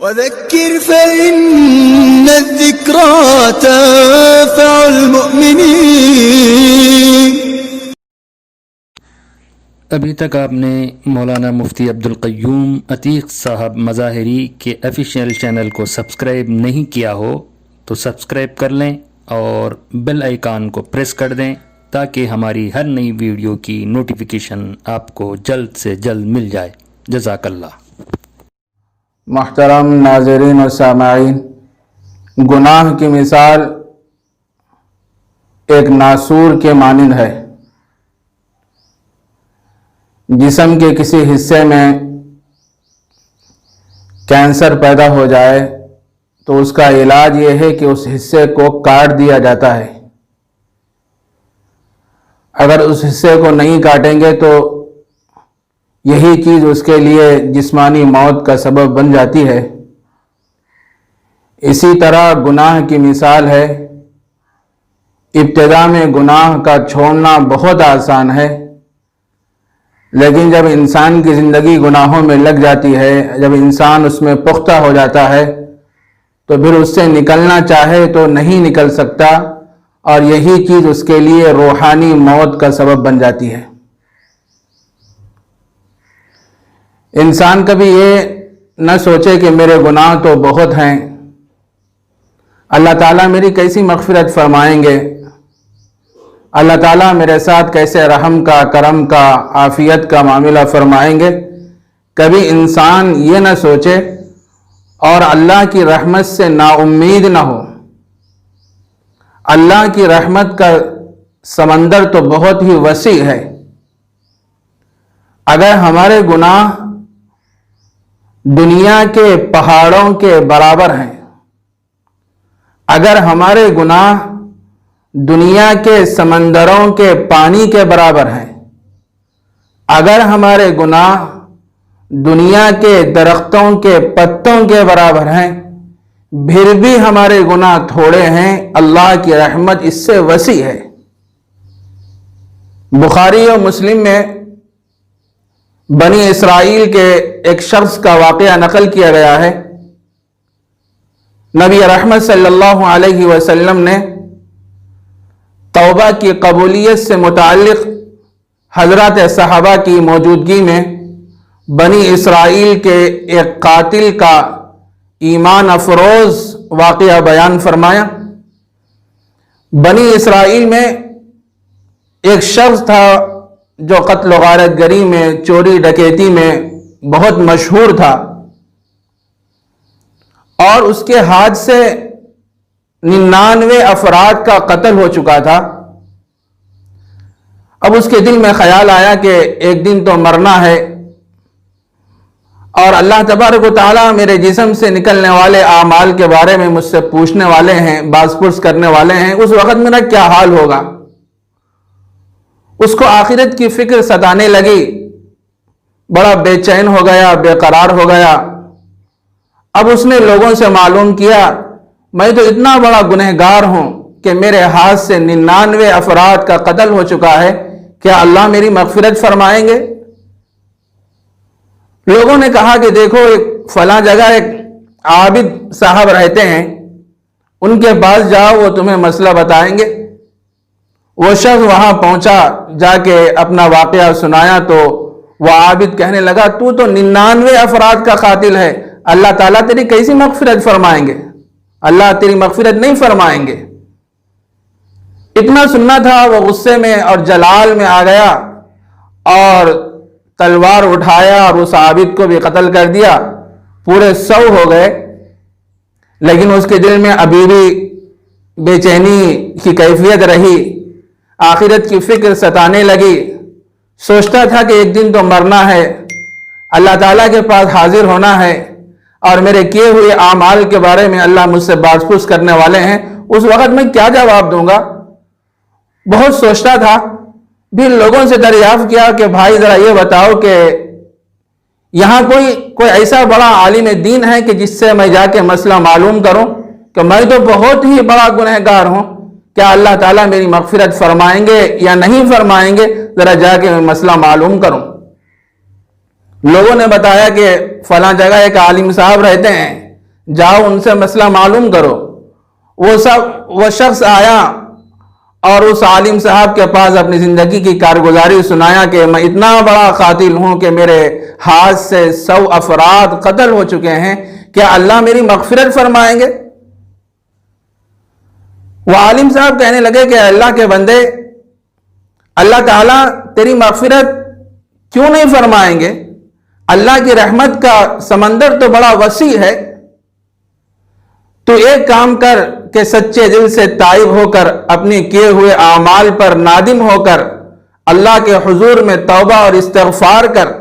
وذكر فإن الذكرى تنفع المؤمنين۔ ابھی تک آپ نے مولانا مفتی عبدالقیوم عتیق صاحب مظاہری کے آفیشیل چینل کو سبسکرائب نہیں کیا ہو تو سبسکرائب کر لیں اور بیل آئیکن کو پریس کر دیں تاکہ ہماری ہر نئی ویڈیو کی نوٹیفیکیشن آپ کو جلد سے جلد مل جائے۔ جزاک اللہ۔ محترم ناظرین و سامعین، گناہ کی مثال ایک ناسور کے مانند ہے۔ جسم کے کسی حصے میں کینسر پیدا ہو جائے تو اس کا علاج یہ ہے کہ اس حصے کو کاٹ دیا جاتا ہے۔ اگر اس حصے کو نہیں کاٹیں گے تو یہی چیز اس کے لیے جسمانی موت کا سبب بن جاتی ہے۔ اسی طرح گناہ کی مثال ہے۔ ابتدا میں گناہ کا چھوڑنا بہت آسان ہے، لیکن جب انسان کی زندگی گناہوں میں لگ جاتی ہے، جب انسان اس میں پختہ ہو جاتا ہے تو پھر اس سے نکلنا چاہے تو نہیں نکل سکتا، اور یہی چیز اس کے لیے روحانی موت کا سبب بن جاتی ہے۔ انسان کبھی یہ نہ سوچے کہ میرے گناہ تو بہت ہیں، اللہ تعالیٰ میری کیسی مغفرت فرمائیں گے، اللہ تعالیٰ میرے ساتھ کیسے رحم کا، کرم کا، عافیت کا معاملہ فرمائیں گے۔ کبھی انسان یہ نہ سوچے اور اللہ کی رحمت سے نا امید نہ ہو۔ اللہ کی رحمت کا سمندر تو بہت ہی وسیع ہے۔ اگر ہمارے گناہ دنیا کے پہاڑوں کے برابر ہیں، اگر ہمارے گناہ دنیا کے سمندروں کے پانی کے برابر ہیں، اگر ہمارے گناہ دنیا کے درختوں کے پتوں کے برابر ہیں، پھر بھی ہمارے گناہ تھوڑے ہیں، اللہ کی رحمت اس سے وسیع ہے۔ بخاری و مسلم میں بنی اسرائیل کے ایک شخص کا واقعہ نقل کیا گیا ہے۔ نبی رحمت صلی اللہ علیہ وسلم نے توبہ کی قبولیت سے متعلق حضرات صحابہ کی موجودگی میں بنی اسرائیل کے ایک قاتل کا ایمان افروز واقعہ بیان فرمایا۔ بنی اسرائیل میں ایک شخص تھا جو قتل و غارت گری میں، چوری ڈکیتی میں بہت مشہور تھا، اور اس کے ہاتھ سے 99 افراد کا قتل ہو چکا تھا۔ اب اس کے دل میں خیال آیا کہ ایک دن تو مرنا ہے، اور اللہ تبارک و تعالیٰ میرے جسم سے نکلنے والے اعمال کے بارے میں مجھ سے پوچھنے والے ہیں، باز پرس کرنے والے ہیں، اس وقت میرا کیا حال ہوگا۔ اس کو آخرت کی فکر ستانے لگی، بڑا بے چین ہو گیا، بے قرار ہو گیا۔ اب اس نے لوگوں سے معلوم کیا، میں تو اتنا بڑا گنہگار ہوں کہ میرے ہاتھ سے 99 افراد کا قتل ہو چکا ہے، کیا اللہ میری مغفرت فرمائیں گے؟ لوگوں نے کہا کہ دیکھو، ایک فلاں جگہ ایک عابد صاحب رہتے ہیں، ان کے پاس جاؤ، وہ تمہیں مسئلہ بتائیں گے۔ وہ شخص وہاں پہنچا، جا کے اپنا واقعہ سنایا تو وہ عابد کہنے لگا، تو 99 افراد کا قاتل ہے، اللہ تعالیٰ تیری کیسی مغفرت فرمائیں گے؟ اللہ تیری مغفرت نہیں فرمائیں گے۔ اتنا سننا تھا، وہ غصے میں اور جلال میں آ گیا اور تلوار اٹھایا اور اس عابد کو بھی قتل کر دیا۔ پورے 100 ہو گئے، لیکن اس کے دل میں ابھی بھی بے چینی کی کیفیت رہی، آخرت کی فکر ستانے لگی۔ سوچتا تھا کہ ایک دن تو مرنا ہے، اللہ تعالیٰ کے پاس حاضر ہونا ہے، اور میرے کیے ہوئے اعمال کے بارے میں اللہ مجھ سے باز پرس کرنے والے ہیں، اس وقت میں کیا جواب دوں گا؟ بہت سوچتا تھا۔ بھی لوگوں سے دریافت کیا کہ بھائی ذرا یہ بتاؤ کہ یہاں کوئی ایسا بڑا عالم دین ہے کہ جس سے میں جا کے مسئلہ معلوم کروں کہ میں تو بہت ہی بڑا گنہگار ہوں، کیا اللہ تعالیٰ میری مغفرت فرمائیں گے یا نہیں فرمائیں گے؟ ذرا جا کے میں مسئلہ معلوم کروں۔ لوگوں نے بتایا کہ فلاں جگہ ایک عالم صاحب رہتے ہیں، جاؤ ان سے مسئلہ معلوم کرو۔ وہ شخص آیا اور اس عالم صاحب کے پاس اپنی زندگی کی کارگزاری سنایا کہ میں اتنا بڑا قاتل ہوں کہ میرے ہاتھ سے 100 افراد قتل ہو چکے ہیں، کیا اللہ میری مغفرت فرمائیں گے؟ وہ عالم صاحب کہنے لگے کہ اللہ کے بندے، اللہ تعالیٰ تیری مغفرت کیوں نہیں فرمائیں گے؟ اللہ کی رحمت کا سمندر تو بڑا وسیع ہے۔ تو ایک کام کر کہ سچے دل سے تائب ہو کر اپنے کیے ہوئے اعمال پر نادم ہو کر اللہ کے حضور میں توبہ اور استغفار کر۔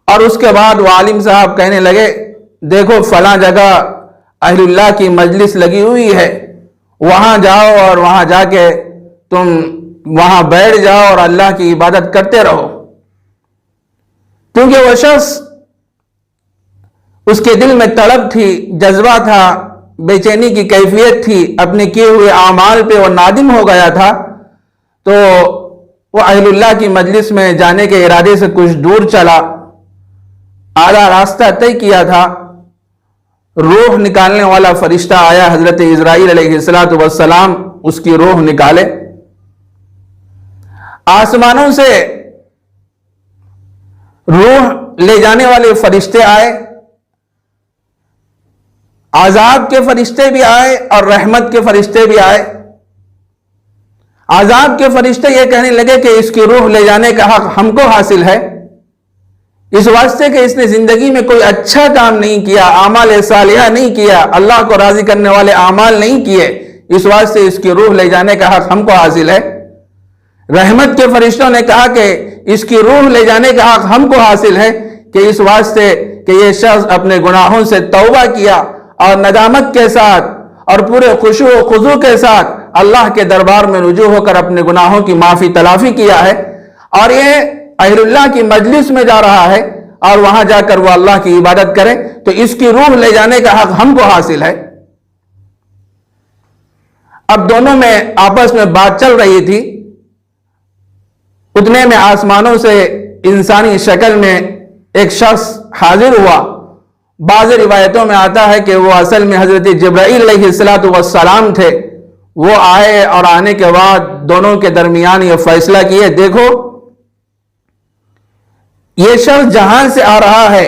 اور اس کے بعد وہ عالم صاحب کہنے لگے دیکھو فلاں جگہ اہل اللہ کی مجلس لگی ہوئی ہے، وہاں جاؤ اور وہاں جا کے تم وہاں بیٹھ جاؤ اور اللہ کی عبادت کرتے رہو۔ کیونکہ وہ شخص، اس کے دل میں طلب تھی، جذبہ تھا، بے چینی کی کیفیت تھی، اپنے کیے ہوئے اعمال پہ وہ نادم ہو گیا تھا، تو وہ اہل اللہ کی مجلس میں جانے کے ارادے سے کچھ دور چلا، آدھا راستہ طے کیا تھا، روح نکالنے والا فرشتہ آیا، حضرت عزرائیل علیہ السلام اس کی روح نکالے۔ آسمانوں سے روح لے جانے والے فرشتے آئے، عذاب کے فرشتے بھی آئے اور رحمت کے فرشتے بھی آئے۔ عذاب کے فرشتے یہ کہنے لگے کہ اس کی روح لے جانے کا حق ہم کو حاصل ہے، اس واسطے کہ اس نے زندگی میں کوئی اچھا کام نہیں کیا، اعمال صالحہ نہیں کیا، اللہ کو راضی کرنے والے اعمال نہیں کیے، اس واسطے اس کی روح لے جانے کا حق ہم کو حاصل ہے۔ رحمت کے فرشتوں نے کہا کہ اس کی روح لے جانے کا حق ہم کو حاصل ہے کہ اس واسطے کہ یہ شخص اپنے گناہوں سے توبہ کیا اور ندامت کے ساتھ اور پورے خشوع و خضوع کے ساتھ اللہ کے دربار میں رجوع ہو کر اپنے گناہوں کی معافی تلافی کیا ہے، اور یہ اہل اللہ کی مجلس میں جا رہا ہے اور وہاں جا کر وہ اللہ کی عبادت کرے، تو اس کی روح لے جانے کا حق ہم کو حاصل ہے۔ اب دونوں میں آپس میں بات چل رہی تھی، اتنے میں آسمانوں سے انسانی شکل میں ایک شخص حاضر ہوا۔ بعض روایتوں میں آتا ہے کہ وہ اصل میں حضرت جبرائیل علیہ السلام تھے۔ وہ آئے اور آنے کے بعد دونوں کے درمیان یہ فیصلہ کیے، دیکھو یہ شخص جہاں سے آ رہا ہے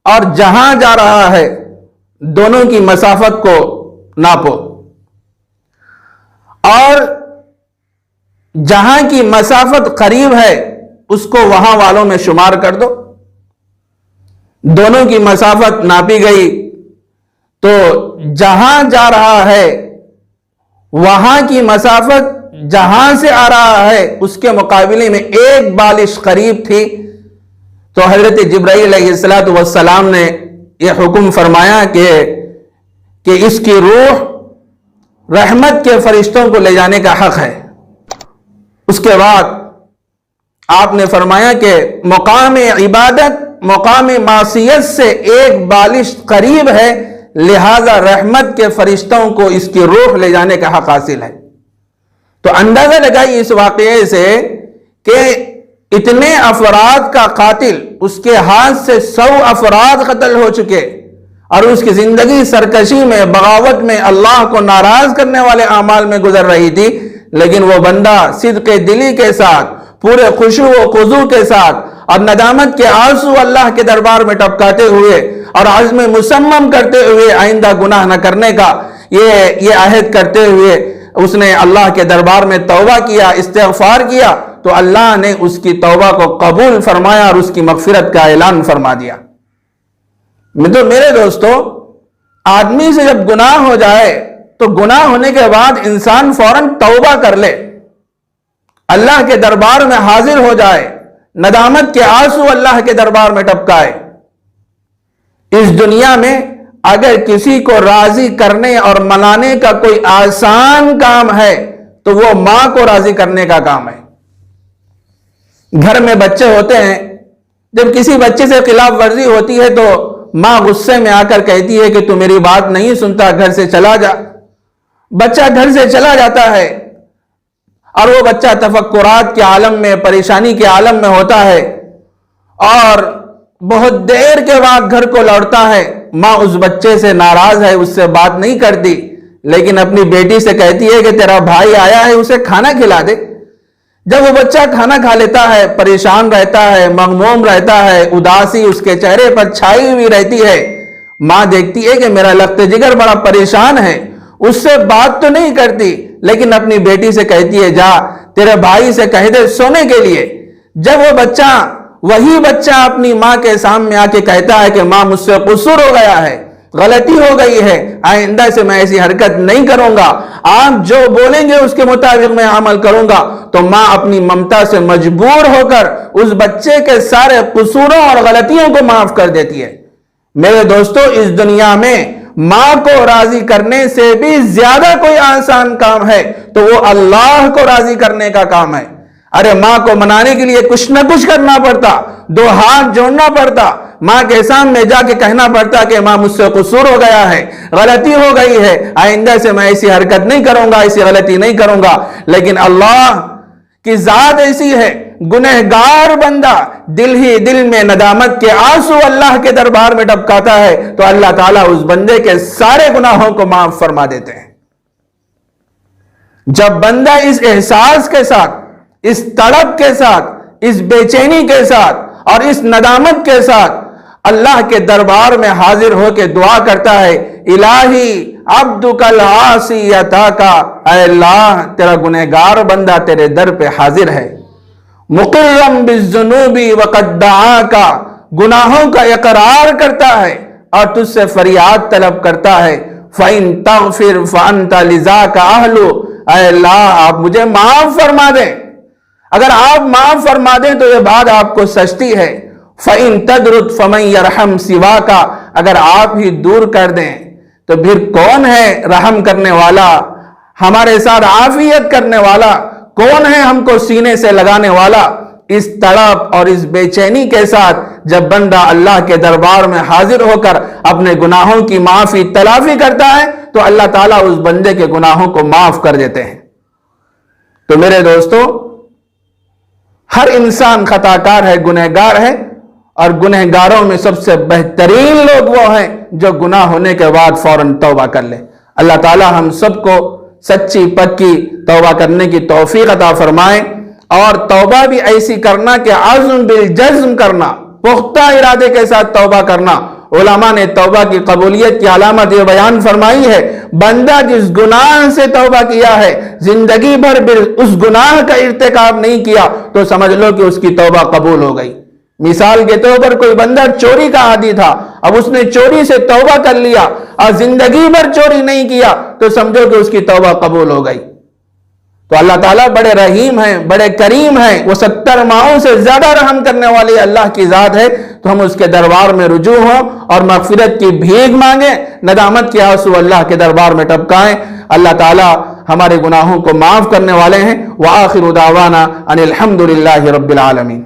اور جہاں جا رہا ہے دونوں کی مسافت کو ناپو، اور جہاں کی مسافت قریب ہے اس کو وہاں والوں میں شمار کر دو۔ دونوں کی مسافت ناپی گئی تو جہاں جا رہا ہے وہاں کی مسافت جہاں سے آ رہا ہے اس کے مقابلے میں ایک بالش قریب تھی۔ تو حضرت جبرائیل علیہ السلام نے یہ حکم فرمایا کہ اس کی روح رحمت کے فرشتوں کو لے جانے کا حق ہے۔ اس کے بعد آپ نے فرمایا کہ مقام عبادت مقام معصیت سے ایک بالش قریب ہے، لہذا رحمت کے فرشتوں کو اس کی روح لے جانے کا حق حاصل ہے۔ تو اندازہ لگائی اس واقعے سے کہ اتنے افراد کا قاتل، اس کے ہاتھ سے 100 افراد قتل ہو چکے، اور اس کی زندگی سرکشی میں، بغاوت میں، اللہ کو ناراض کرنے والے اعمال میں گزر رہی تھی، لیکن وہ بندہ صدق دلی کے ساتھ، پورے خشوع و خضوع کے ساتھ اور ندامت کے آنسو اللہ کے دربار میں ٹپکاتے ہوئے اور عزم مصمم کرتے ہوئے آئندہ گناہ نہ کرنے کا یہ عہد کرتے ہوئے اس نے اللہ کے دربار میں توبہ کیا، استغفار کیا، تو اللہ نے اس کی توبہ کو قبول فرمایا اور اس کی مغفرت کا اعلان فرما دیا۔ میرے دوستو، آدمی سے جب گناہ ہو جائے تو گناہ ہونے کے بعد انسان فوراً توبہ کر لے، اللہ کے دربار میں حاضر ہو جائے، ندامت کے آنسو اللہ کے دربار میں ٹپکائے۔ اس دنیا میں اگر کسی کو راضی کرنے اور منانے کا کوئی آسان کام ہے تو وہ ماں کو راضی کرنے کا کام ہے۔ گھر میں بچے ہوتے ہیں، جب کسی بچے سے خلاف ورزی ہوتی ہے تو ماں غصے میں آ کر کہتی ہے کہ تو میری بات نہیں سنتا، گھر سے چلا جا۔ بچہ گھر سے چلا جاتا ہے اور وہ بچہ تفکرات کے عالم میں، پریشانی کے عالم میں ہوتا ہے، اور بہت دیر کے بعد گھر کو لوٹتا ہے، ماں اس بچے سے ناراض ہے، اس سے بات نہیں کرتی، لیکن اپنی بیٹی سے کہتی ہے کہ تیرا بھائی آیا ہے، اسے کھانا کھلا دے۔ جب وہ بچہ کھانا کھا لیتا ہے، پریشان رہتا ہے، مغموم رہتا ہے، اداسی اس کے چہرے پر چھائی ہوئی رہتی ہے، ماں دیکھتی ہے کہ میرا لخت جگر بڑا پریشان ہے، اس سے بات تو نہیں کرتی، لیکن اپنی بیٹی سے کہتی ہے جا تیرے بھائی سے کہہ دے سونے کے لیے۔ جب وہ بچہ، وہی بچہ اپنی ماں کے سامنے آ کے کہتا ہے کہ ماں مجھ سے قصور ہو گیا ہے، غلطی ہو گئی ہے، آئندہ سے میں ایسی حرکت نہیں کروں گا، آپ جو بولیں گے اس کے مطابق میں عمل کروں گا، تو ماں اپنی ممتا سے مجبور ہو کر اس بچے کے سارے قصوروں اور غلطیوں کو معاف کر دیتی ہے۔ میرے دوستو، اس دنیا میں ماں کو راضی کرنے سے بھی زیادہ کوئی آسان کام ہے تو وہ اللہ کو راضی کرنے کا کام ہے۔ ارے ماں کو منانے کے لیے کچھ نہ کچھ کرنا پڑتا، دو ہاتھ جوڑنا پڑتا، ماں کے سامنے جا کے کہنا پڑتا کہ ماں مجھ سے قصور ہو گیا ہے، غلطی ہو گئی ہے، آئندہ سے میں ایسی حرکت نہیں کروں گا، ایسی غلطی نہیں کروں گا۔ لیکن اللہ کی ذات ایسی ہے، گنہگار بندہ دل ہی دل میں ندامت کے آنسو اللہ کے دربار میں ٹپکاتا ہے تو اللہ تعالیٰ اس بندے کے سارے گناہوں کو معاف فرما دیتے ہیں۔ جب بندہ اس احساس کے ساتھ، اس تڑپ کے ساتھ، اس بے چینی کے ساتھ اور اس ندامت کے ساتھ اللہ کے دربار میں حاضر ہو کے دعا کرتا ہے، الہی عبدک العاصی اتاکا، اے اللہ تیرا گنہگار بندہ تیرے در پہ حاضر ہے، مقرم بالذنوب وقد دعاکا، گناہوں کا اقرار کرتا ہے اور تجھ سے فریاد طلب کرتا ہے، فَإِن تَغْفِرْ فَأَنْتَ لِذَاكَ أَهْلُ، اے اللہ آپ مجھے معاف فرما دیں، اگر آپ معاف فرما دیں تو یہ بات آپ کو سچتی ہے، فَإِن تَدْرُدْ فَمَنْ يَرْحَمْ سِوَاكَ، اگر آپ ہی دور کر دیں تو پھر کون ہے رحم کرنے والا، ہمارے ساتھ عافیت کرنے والا، کون ہے ہم کو سینے سے لگانے والا؟ اس تڑپ اور اس بے چینی کے ساتھ جب بندہ اللہ کے دربار میں حاضر ہو کر اپنے گناہوں کی معافی تلافی کرتا ہے تو اللہ تعالیٰ اس بندے کے گناہوں کو معاف کر دیتے ہیں۔ تو میرے دوستو، ہر انسان خطاکار ہے، گنہگار ہے، اور گنہگاروں میں سب سے بہترین لوگ وہ ہیں جو گناہ ہونے کے بعد فوراً توبہ کر لے۔ اللہ تعالیٰ ہم سب کو سچی پکی توبہ کرنے کی توفیق عطا فرمائے، اور توبہ بھی ایسی کرنا کہ عزم بالجزم کرنا، پختہ ارادے کے ساتھ توبہ کرنا۔ علماء نے توبہ کی قبولیت کی علامت یہ بیان فرمائی ہے، بندہ جس گناہ سے توبہ کیا ہے، زندگی بھر اس گناہ کا ارتکاب نہیں کیا تو سمجھ لو کہ اس کی توبہ قبول ہو گئی۔ مثال کے طور پر کوئی بندہ چوری کا عادی تھا، اب اس نے چوری سے توبہ کر لیا اور زندگی بھر چوری نہیں کیا تو سمجھو کہ اس کی توبہ قبول ہو گئی۔ تو اللہ تعالیٰ بڑے رحیم ہیں، بڑے کریم ہیں، وہ 70 ماہوں سے زیادہ رحم کرنے والی اللہ کی ذات ہے، تو ہم اس کے دربار میں رجوع ہوں اور مغفرت کی بھیک مانگیں، ندامت کے آنسو اللہ کے دربار میں ٹپکائیں۔ اللہ تعالیٰ ہمارے گناہوں کو معاف کرنے والے ہیں۔ وآخر دعوانا ان الحمد للہ رب العالمین۔